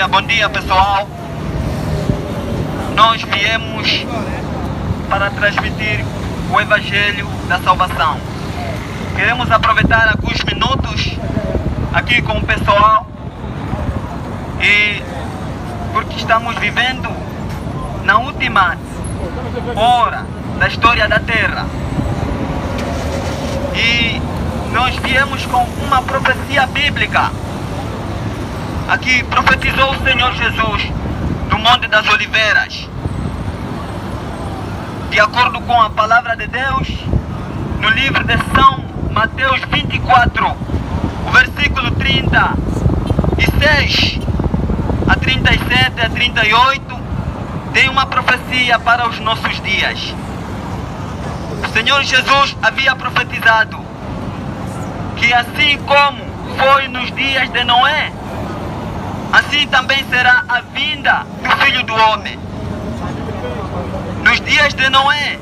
bom dia pessoal. Nós viemos para transmitir o Evangelho da Salvação. Queremos aproveitar alguns minutos aqui com o pessoal e porque estamos vivendo na última hora da história da Terra. E nós viemos com uma profecia bíblica. Aqui profetizou o Senhor Jesus no Monte das Oliveiras. De acordo com a palavra de Deus, no livro de São Mateus 24, o versículo 36 a 37 a 38, tem uma profecia para os nossos dias. O Senhor Jesus havia profetizado que assim como foi nos dias de Noé, assim também será a vinda do Filho do Homem. Nos dias de Noé,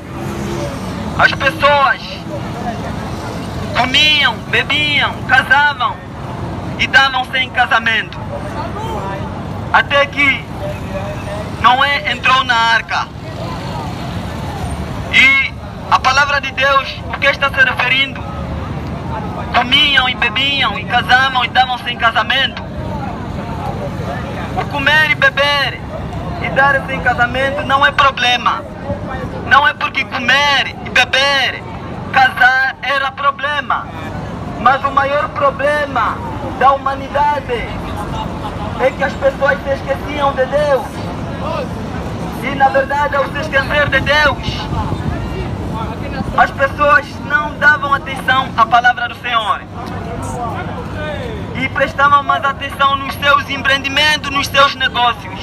as pessoas comiam, bebiam, casavam e davam-se em casamento. Até que Noé entrou na arca. E a palavra de Deus, o que está se referindo? Comiam e bebiam e casavam e davam-se em casamento. O comer e beber e dar-se em casamento não é problema. Não é porque comer e beber, casar era problema. Mas o maior problema da humanidade é que as pessoas se esqueciam de Deus. E na verdade, ao se esquecer de Deus, as pessoas não davam atenção à palavra do Senhor. E prestavam mais atenção nos seus empreendimentos, nos seus negócios.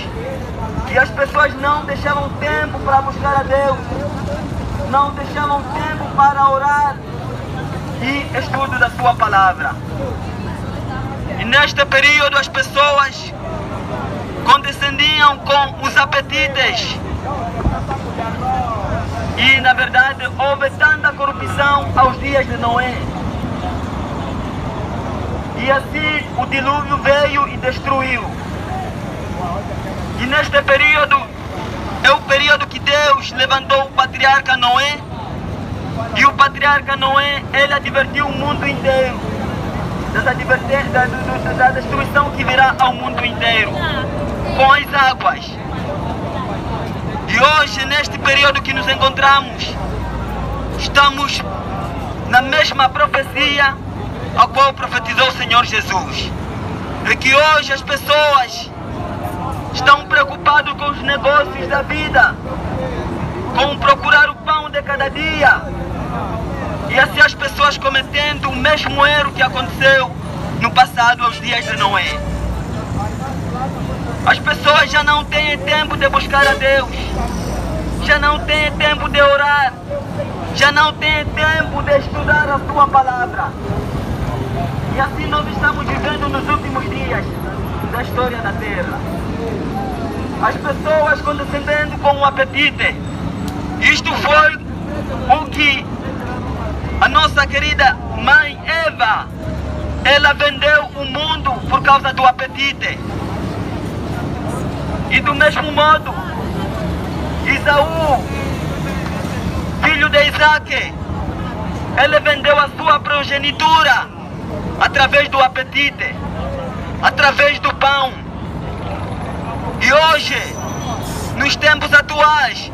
E as pessoas não deixavam tempo para buscar a Deus. Não deixavam tempo para orar e estudo da sua palavra. E neste período as pessoas condescendiam com os apetites. E na verdade houve tanta corrupção aos dias de Noé. E assim o dilúvio veio e destruiu. E neste período é o período que Deus levantou o patriarca Noé. E o patriarca Noé, ele advertiu o mundo inteiro da destruição que virá ao mundo inteiro com as águas. E hoje, neste período que nos encontramos, estamos na mesma profecia a qual profetizou o Senhor Jesus. É que hoje as pessoas estão preocupadas com os negócios da vida, com procurar o pão de cada dia. E assim as pessoas cometendo o mesmo erro que aconteceu no passado, aos dias de Noé. As pessoas já não têm tempo de buscar a Deus, já não têm tempo de orar, já não têm tempo de estudar a sua palavra. E assim nós estamos vivendo nos últimos dias da história da Terra. As pessoas condescendendo com o apetite. Isto foi o que a nossa querida mãe Eva, ela vendeu o mundo por causa do apetite. E do mesmo modo, Isaú, filho de Isaac, ele vendeu a sua progenitura através do apetite, através do pão. E hoje, nos tempos atuais,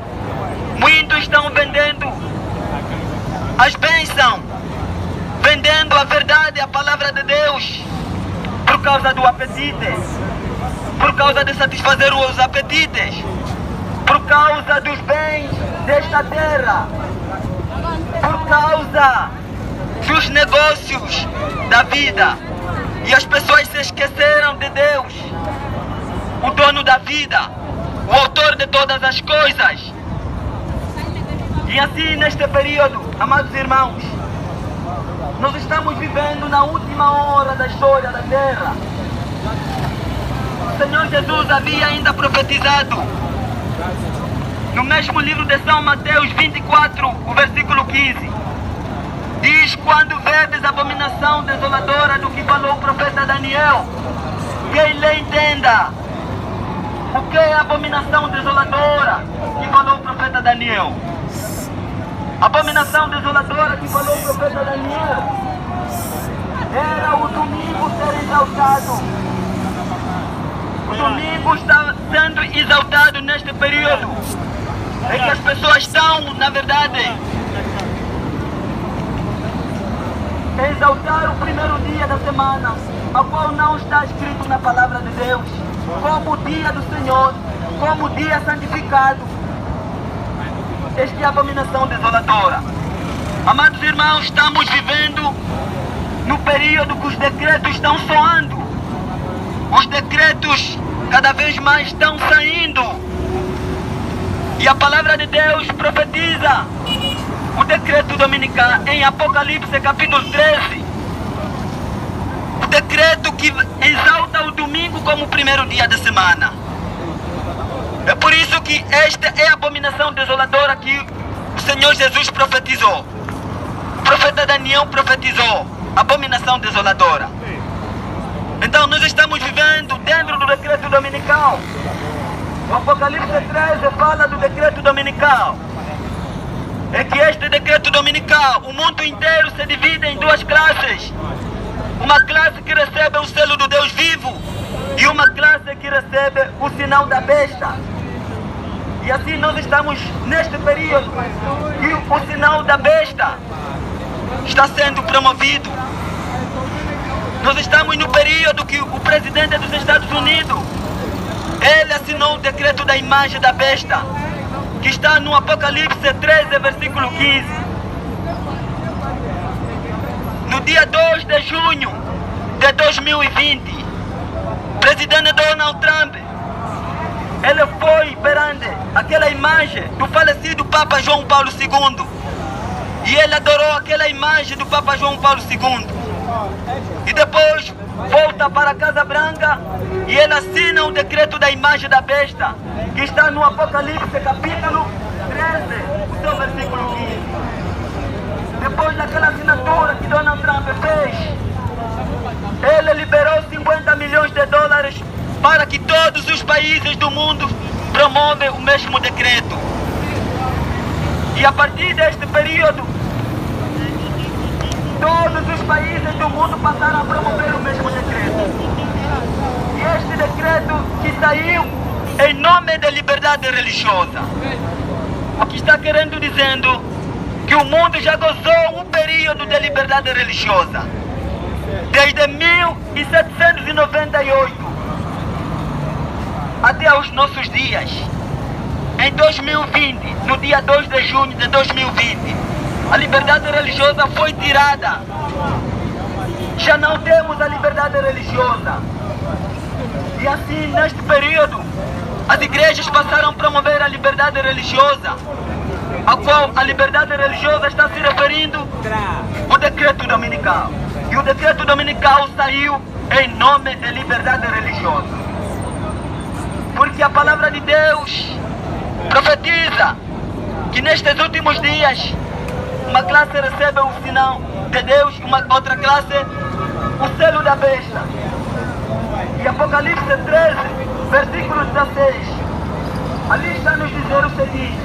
muitos estão vendendo as bênçãos, vendendo a verdade, a palavra de Deus, por causa do apetite, por causa de satisfazer os apetites, por causa dos bens desta terra, por causa dos negócios da vida. E as pessoas se esqueceram de Deus, o dono da vida, o autor de todas as coisas. E assim, neste período, amados irmãos, nós estamos vivendo na última hora da história da Terra. O Senhor Jesus havia ainda profetizado no mesmo livro de São Mateus 24, o versículo 15. Diz: quando vedes a abominação desoladora do que falou o profeta Daniel, quem lhe entenda, O que é a abominação desoladora que falou o profeta Daniel? A abominação desoladora que falou o profeta Daniel era o domingo ser exaltado. O domingo está sendo exaltado neste período em que as pessoas estão, na verdade, a exaltar o primeiro dia da semana, a qual não está escrito na palavra de Deus, como o dia do Senhor, como o dia santificado. Esta é a abominação desoladora. Amados irmãos, estamos vivendo no período que os decretos estão soando. Os decretos cada vez mais estão saindo. E a palavra de Deus profetiza o decreto dominical em Apocalipse capítulo 13. O decreto que exalta o domingo como o primeiro dia da semana. É por isso que esta é a abominação desoladora que o Senhor Jesus profetizou. O profeta Daniel profetizou a abominação desoladora. Então nós estamos vivendo dentro do decreto dominical. O Apocalipse 13 fala do decreto dominical. É que este decreto dominical, o mundo inteiro se divide em duas classes. Uma classe que recebe o selo do Deus vivo e uma classe que recebe o sinal da besta. E assim nós estamos neste período que o sinal da besta está sendo promovido. Nós estamos no período que o presidente dos Estados Unidos, ele assinou o decreto da imagem da besta, que está no Apocalipse 13, versículo 15. No dia 2 de junho de 2020, o presidente Donald Trump, ele foi perante aquela imagem do falecido Papa João Paulo II. E ele adorou aquela imagem do Papa João Paulo II. E depois volta para a Casa Branca e ele assina o decreto da imagem da besta, que está no Apocalipse capítulo 13, o seu versículo 15. Depois daquela assinatura que Donald Trump fez, ele liberou 50 milhões de dólares para que todos os países do mundo promovam o mesmo decreto. E a partir deste período, todos os países do mundo passaram a promover o mesmo decreto. E este decreto que saiu em nome da liberdade religiosa. O que está querendo dizendo que o mundo já gozou um período de liberdade religiosa. Desde 1798 até os nossos dias. Em 2020, no dia 2 de junho de 2020, a liberdade religiosa foi tirada. Já não temos a liberdade religiosa. E assim, neste período, as igrejas passaram a promover a liberdade religiosa, a qual a liberdade religiosa está se referindo ao decreto dominical. E o decreto dominical saiu em nome de liberdade religiosa. Porque a palavra de Deus profetiza que nestes últimos dias uma classe recebe o sinal de Deus e uma outra classe o selo da besta. E Apocalipse 13, versículo 16, ali está nos dizer o seguinte: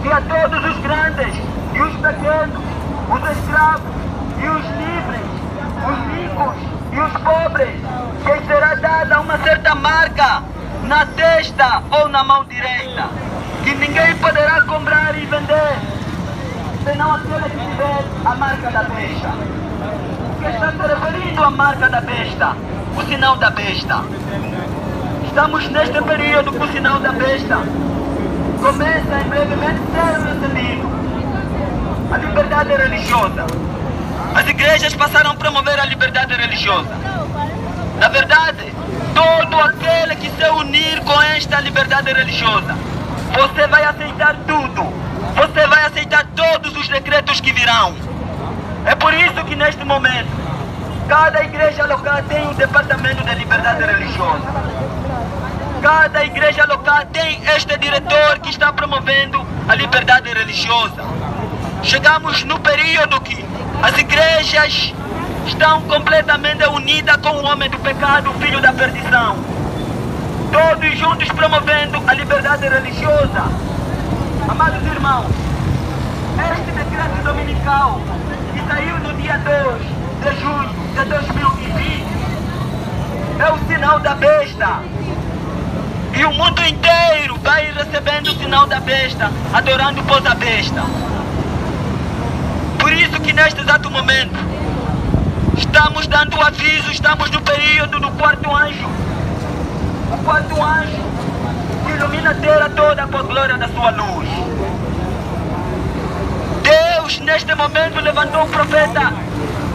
que a todos os grandes e os pequenos, os escravos e os livres, os ricos e os pobres, que será dada uma certa marca na testa ou na mão direita, que ninguém poderá comprar e vender, senão aquele que tiver a marca da besta. O que está se referindo à marca da besta? O sinal da besta. Estamos neste período que o sinal da besta começa em brevemente a ser recebido. A liberdade religiosa. As igrejas passaram a promover a liberdade religiosa. Na verdade, todo aquele que se unir com esta liberdade religiosa, você vai aceitar tudo. Você vai aceitar todos os decretos que virão. É por isso que neste momento, cada igreja local tem um departamento de liberdade religiosa. Cada igreja local tem este diretor que está promovendo a liberdade religiosa. Chegamos no período que as igrejas estão completamente unidas com o homem do pecado, o filho da perdição. Todos estamos juntos promovendo a liberdade religiosa. Amados irmãos, este decreto dominical que saiu no dia 2 de junho de 2020 é o sinal da besta. E o mundo inteiro vai recebendo o sinal da besta, adorando o pós da besta. Por isso que neste exato momento estamos dando aviso, estamos no período do quarto anjo. O quarto anjo que ilumina a terra toda com a glória da sua luz. Deus neste momento levantou o profeta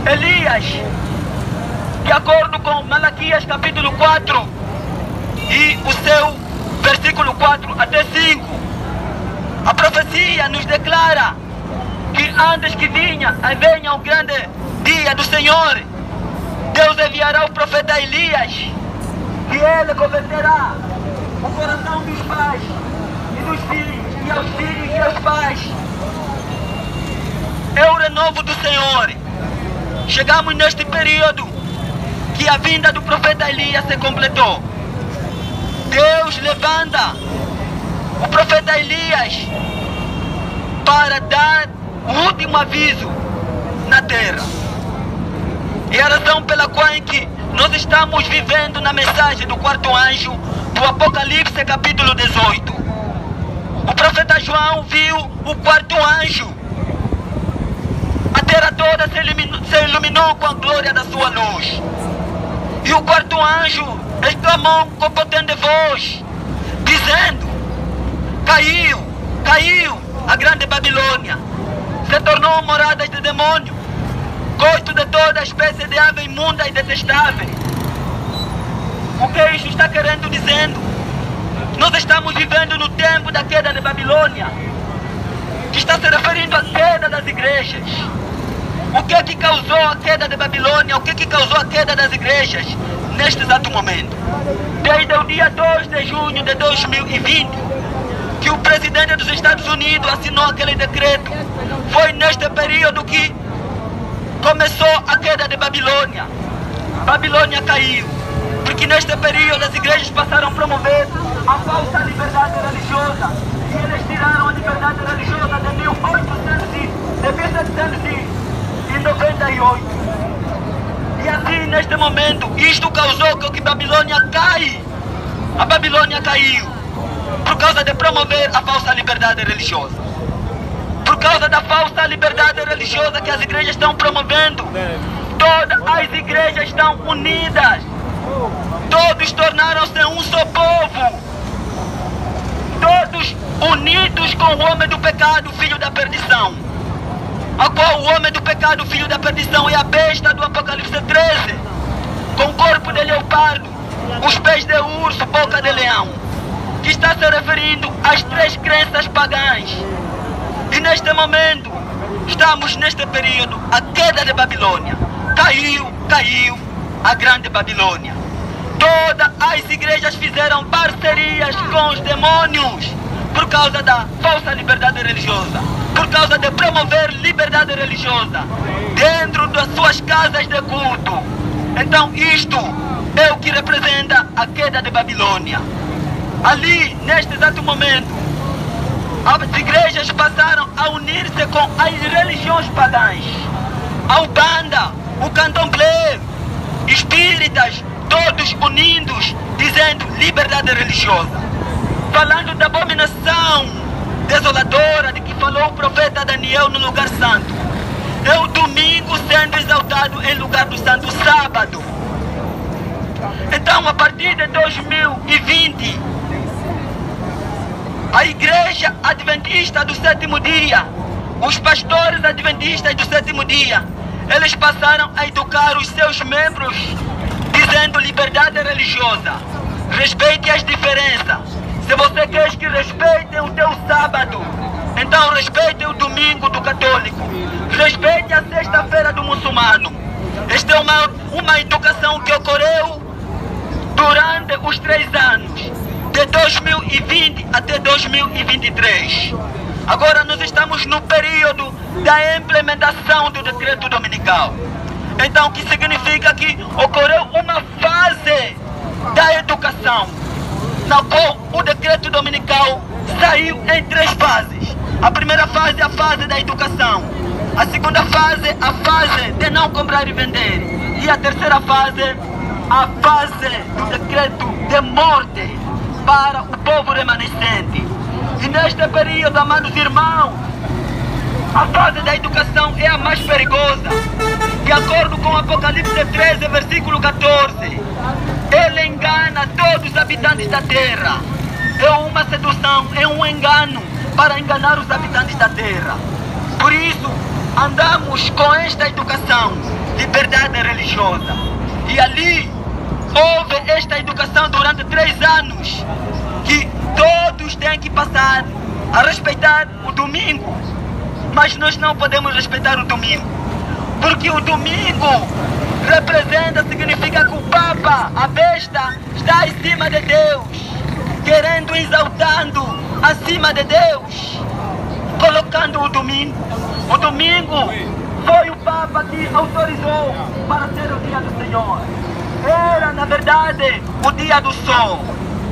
Elias, de acordo com Malaquias capítulo 4 e o seu versículo 4 até 5. A profecia nos declara que antes que venha o grande dia do Senhor, Deus enviará o profeta Elias, que ele converterá o coração dos pais e dos filhos, e aos filhos e aos pais. É o renovo do Senhor. Chegamos neste período que a vinda do profeta Elias se completou. Deus levanta o profeta Elias para dar o último aviso na terra. E a razão pela qual é que nós estamos vivendo na mensagem do quarto anjo do Apocalipse capítulo 18. O profeta João viu o quarto anjo. A terra toda se iluminou com a glória da sua luz. E o quarto anjo exclamou com potente voz, dizendo: caiu a grande Babilônia, se tornou morada de demônio, gosto de toda espécie de ave imunda e detestável. O que isso está querendo dizendo? Nós estamos vivendo no tempo da queda de Babilônia, que está se referindo à queda das igrejas. O que é que causou a queda de Babilônia? O que é que causou a queda das igrejas neste exato momento? Desde o dia 2 de junho de 2020, que o presidente dos Estados Unidos assinou aquele decreto, foi neste período que começou a queda de Babilônia. Babilônia caiu, porque neste período as igrejas passaram a promover a falsa liberdade religiosa, e eles tiraram a liberdade religiosa de 1798. E assim, neste momento, isto causou que Babilônia cai. A Babilônia caiu por causa de promover a falsa liberdade religiosa. Por causa da falsa liberdade religiosa que as igrejas estão promovendo, todas as igrejas estão unidas. Todos tornaram-se um só povo. Todos unidos com o homem do pecado, filho da perdição. A qual o homem do pecado, filho da perdição, é a besta do Apocalipse 13, com corpo de leopardo, os pés de urso, boca de leão, que está se referindo às três crenças pagãs. E neste momento, estamos neste período, a queda de Babilônia. Caiu a grande Babilônia. Todas as igrejas fizeram parcerias com os demônios por causa da falsa liberdade religiosa, por causa de promover liberdade religiosa dentro das suas casas de culto. Então isto é o que representa a queda de Babilônia. Ali, neste exato momento, as igrejas passaram a unir-se com as religiões pagãs. A Umbanda, o Candomblé, espíritas, todos unidos, dizendo liberdade religiosa. Falando da abominação desoladora de que falou o profeta Daniel no lugar santo. É o domingo sendo exaltado em lugar do santo sábado. Então, a partir de 2020, a igreja adventista do sétimo dia, os pastores adventistas do sétimo dia, eles passaram a educar os seus membros, dizendo liberdade religiosa, respeite as diferenças. Se você quer que respeitem o teu sábado, então respeite o domingo do católico, respeite a sexta-feira do muçulmano. Esta é uma educação que ocorreu durante os 3 anos, de 2020 até 2023. Agora nós estamos no período da implementação do decreto dominical. Então, o que significa que ocorreu uma fase da educação. na qual o decreto dominical saiu em 3 fases. A primeira fase é a fase da educação. A segunda fase, a fase de não comprar e vender. E a terceira fase, a fase do decreto de morte para o povo remanescente. E neste período, amados irmãos, a fase da educação é a mais perigosa. De acordo com Apocalipse 13, versículo 14, ele engana todos os habitantes da terra. É uma sedução, é um engano para enganar os habitantes da terra. Por isso, andamos com esta educação, liberdade religiosa. E ali, houve esta educação durante 3 anos, que todos têm que passar a respeitar o domingo. Mas nós não podemos respeitar o domingo, porque o domingo representa, significa que o Papa, a besta, está em cima de Deus, querendo, exaltando acima de Deus, colocando o domingo. O domingo foi o Papa que autorizou para ser o dia do Senhor. Era, na verdade, o dia do sol,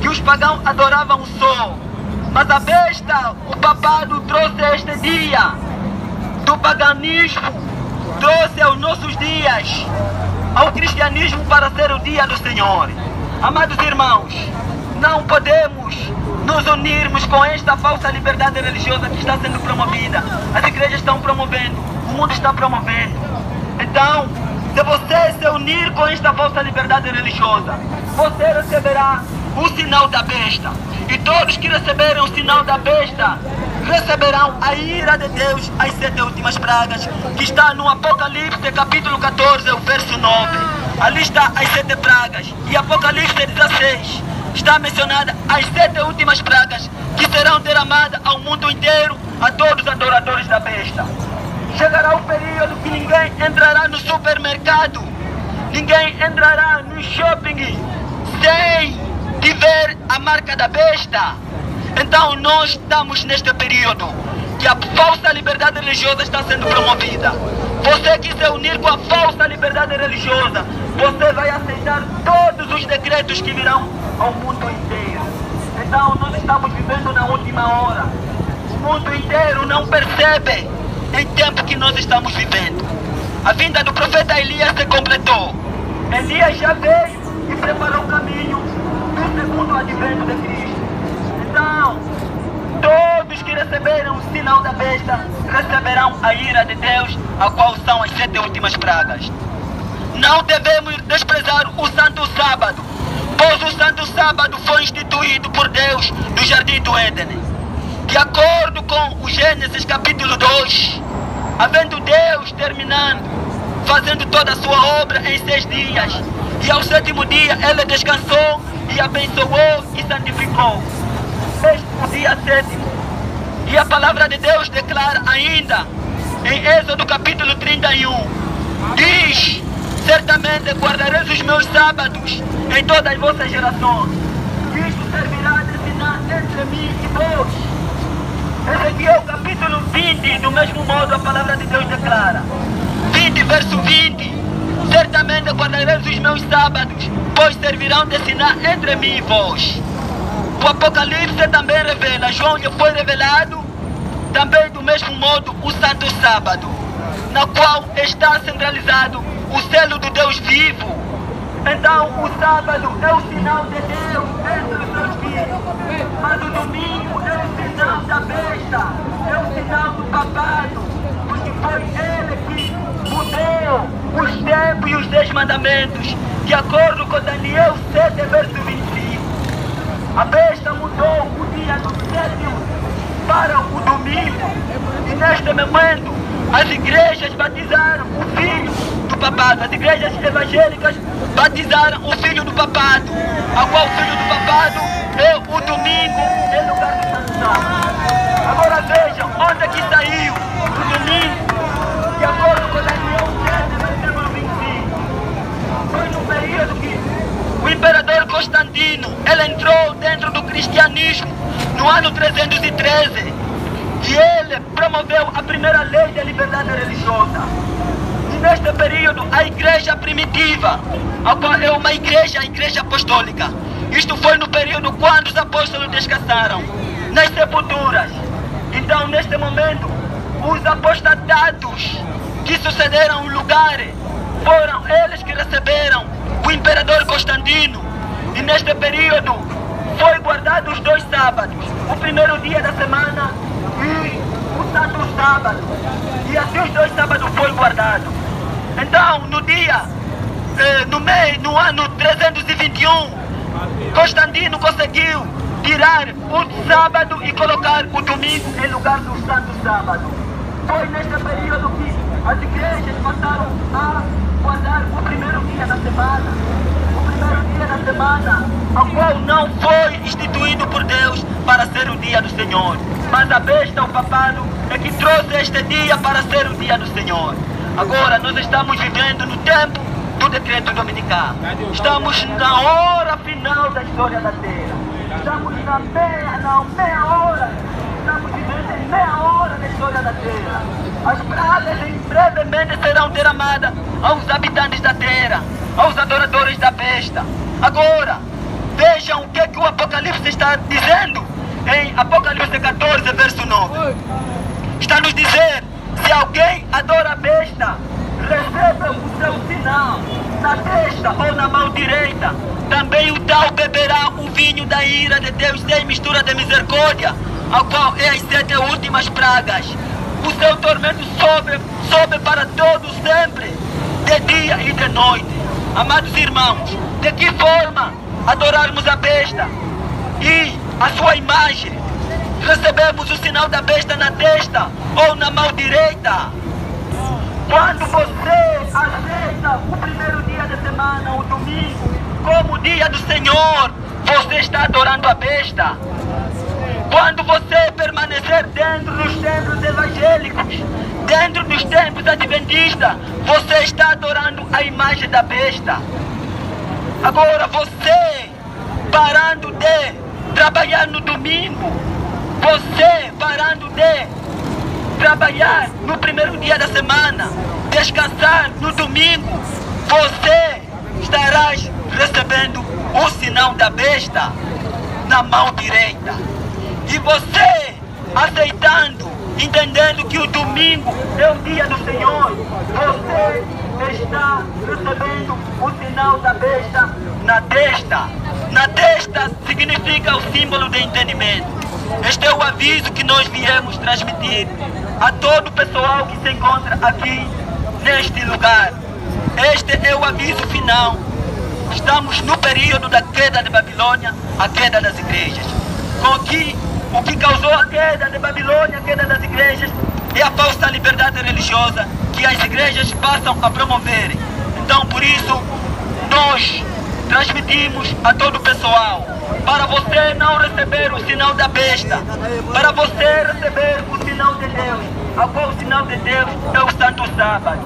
que os pagãos adoravam o sol. Mas a besta, o papado, trouxe este dia do paganismo, trouxe aos nossos dias, ao cristianismo, para ser o dia do Senhor. Amados irmãos, não podemos nos unirmos com esta falsa liberdade religiosa que está sendo promovida. As igrejas estão promovendo, o mundo está promovendo. Então, se você se unir com esta falsa liberdade religiosa, você receberá o sinal da besta. E todos que receberem o sinal da besta receberão a ira de Deus, as 7 últimas pragas, que está no Apocalipse capítulo 14, o verso 9. Ali está as 7 pragas. E Apocalipse 16 está mencionada as 7 últimas pragas, que serão derramadas ao mundo inteiro, a todos os adoradores da besta. Chegará o período que ninguém entrará no supermercado, ninguém entrará no shopping sem ver a marca da besta. Então nós estamos neste período que a falsa liberdade religiosa está sendo promovida. Você que se unir com a falsa liberdade religiosa, você vai aceitar todos os decretos que virão ao mundo inteiro. Então nós estamos vivendo na última hora. O mundo inteiro não percebe em tempo que nós estamos vivendo. A vinda do profeta Elias se completou. Elias já veio e preparou o caminho do segundo advento de Cristo. Então, todos que receberam o sinal da besta receberão a ira de Deus, a qual são as 7 últimas pragas. Não devemos desprezar o Santo Sábado, pois o Santo Sábado foi instituído por Deus no Jardim do Éden. De acordo com o Gênesis capítulo 2, havendo Deus terminando, fazendo toda a sua obra em 6 dias, e ao 7º dia ele descansou e abençoou e santificou. Este é o dia 7º. E a palavra de Deus declara ainda, em Êxodo capítulo 31, diz: certamente guardareis os meus sábados em todas as vossas gerações. Isto servirá de sinal entre mim e vós. Ezequiel capítulo 20, do mesmo modo a palavra de Deus declara. 20, verso 20. Certamente guardareis os meus sábados, pois servirão de sinal entre mim e vós. O Apocalipse também revela, João lhe foi revelado também do mesmo modo o Santo Sábado, na qual está centralizado o selo do Deus vivo. Então o sábado é o sinal de Deus entre os seus filhos, mas o domingo é o sinal da besta, é o sinal do papado, porque foi ele que mudou os tempos e os 10 mandamentos, de acordo com Daniel 7, verso 25. A besta mudou o dia do 7º para o domingo, e neste momento as igrejas batizaram o filho do papado, as igrejas evangélicas batizaram o filho do papado, a qual o filho do papado é o domingo em lugar do Santo Sábado. Agora vejam onde é que saiu o domingo, de acordo com Daniel 7, versículo 25. Foi no período que o imperador Constantino, ele entrou dentro do cristianismo no ano 313, e ele promoveu a primeira lei de liberdade religiosa. E neste período a igreja primitiva, a qual é uma igreja, a igreja apostólica, Isto foi no período quando os apóstolos descansaram nas sepulturas. Então, neste momento, os apostatados que sucederam o lugar foram eles que receberam o imperador Constantino. E neste período foi guardado os 2 sábados, o primeiro dia da semana e o santo sábado. E assim os 2 sábados foi guardado. Então, no ano 321, Constantino conseguiu tirar o sábado e colocar o domingo em lugar do santo sábado. Foi neste período que as igrejas passaram a guardar o primeiro dia da semana. O primeiro dia da semana, ao qual não foi instituído por Deus para ser o dia do Senhor. Mas a besta, o papado, é que trouxe este dia para ser o dia do Senhor. Agora nós estamos vivendo no tempo do decreto dominical. Estamos na hora final da história da Terra. Estamos na meia hora. Estamos vivendo em meia hora da história da Terra. As pragas brevemente serão derramadas aos habitantes da Terra, aos adoradores da besta. Agora, vejam o que o Apocalipse está dizendo em Apocalipse 14, verso 9. Está nos dizer, se alguém adora a besta, receba o seu sinal na testa ou na mão direita. Também o tal beberá o vinho da ira de Deus sem mistura de misericórdia, ao qual é as 7 últimas pragas. O seu tormento sobe para todos sempre, de dia e de noite. Amados irmãos, de que forma adorarmos a besta e a sua imagem? Recebemos o sinal da besta na testa ou na mão direita? Quando você aceita o primeiro dia da semana, o domingo, como o dia do Senhor, você está adorando a besta. Quando você permanecer dentro dos templos evangélicos, dentro dos templos adventistas, você está adorando a imagem da besta. Agora você, parando de trabalhar no domingo, você parando de trabalhar no primeiro dia da semana, descansar no domingo, você estarás recebendo o sinal da besta na mão direita. E você, aceitando, entendendo que o domingo é o dia do Senhor, você está recebendo o sinal da besta na testa. Na testa significa o símbolo de entendimento. Este é o aviso que nós viemos transmitir a todo o pessoal que se encontra aqui neste lugar. Este é o aviso final. Estamos no período da queda de Babilônia, a queda das igrejas. O que causou a queda de Babilônia, a queda das igrejas, é a falsa liberdade religiosa que as igrejas passam a promover. Então, por isso, nós transmitimos a todo o pessoal, para você não receber o sinal da besta, para você receber o sinal de Deus, a qual o sinal de Deus é o Santo Sábado.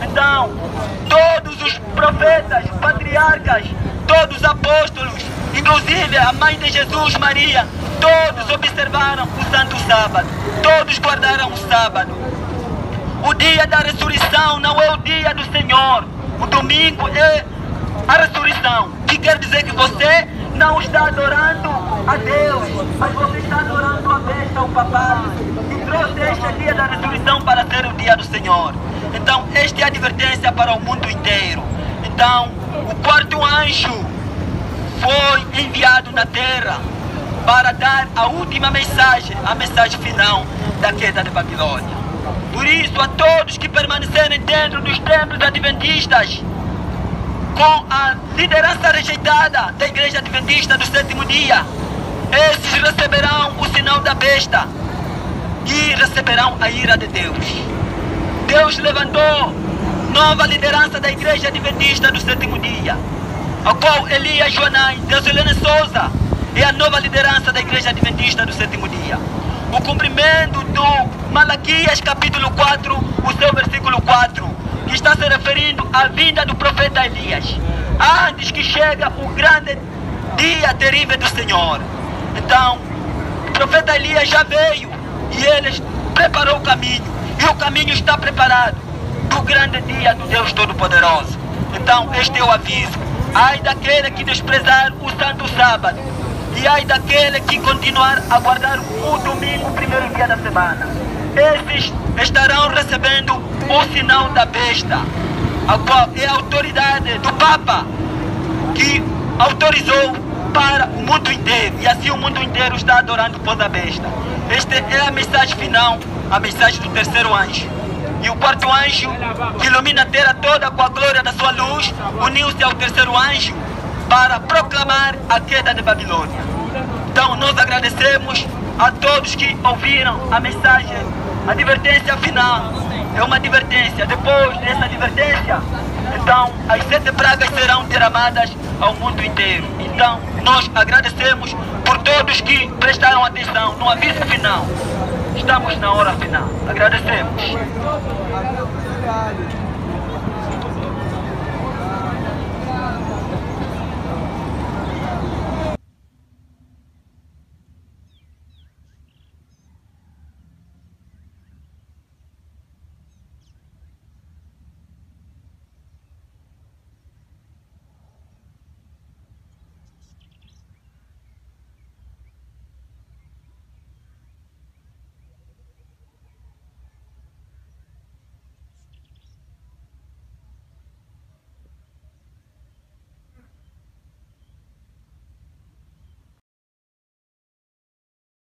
Então, todos os profetas, patriarcas, todos os apóstolos, inclusive a mãe de Jesus, Maria, todos observaram o Santo Sábado, todos guardaram o sábado. O dia da ressurreição não é o dia do Senhor, o domingo é a ressurreição, que quer dizer que você não está adorando a Deus, mas você está adorando a besta, o papado, que trouxe este dia da ressurreição para ser o dia do Senhor. Então, esta é a advertência para o mundo inteiro. Então, o quarto anjo foi enviado na terra para dar a última mensagem, a mensagem final da queda de Babilônia. Por isso, a todos que permanecerem dentro dos templos adventistas, com a liderança rejeitada da igreja adventista do sétimo dia, esses receberão o sinal da besta e receberão a ira de Deus. Deus levantou nova liderança da igreja adventista do sétimo dia, a qual Elias Joanai, Deusilene Souza, é a nova liderança da igreja adventista do sétimo dia. O cumprimento do Malaquias capítulo 4, o seu versículo 4, que está se referindo à vinda do profeta Elias, antes que chega o grande dia terrível do Senhor. Então, o profeta Elias já veio e ele preparou o caminho, e o caminho está preparado do grande dia do Deus Todo-Poderoso. Então, este é o aviso Ai daquele que desprezar o santo sábado. E ai daquele que continuar a guardar o domingo, o primeiro dia da semana. Esses estarão recebendo o sinal da besta, a qual é a autoridade do Papa, que autorizou para o mundo inteiro. E assim o mundo inteiro está adorando por da besta. Esta é a mensagem final, a mensagem do terceiro anjo. E o quarto anjo, que ilumina a terra toda com a glória da sua luz, uniu-se ao terceiro anjo para proclamar a queda de Babilônia. Então nós agradecemos a todos que ouviram a mensagem, a advertência final. É uma advertência. Depois dessa advertência, então as 7 pragas serão derramadas ao mundo inteiro. Então nós agradecemos por todos que prestaram atenção no aviso final. Estamos na hora final. Agradecemos.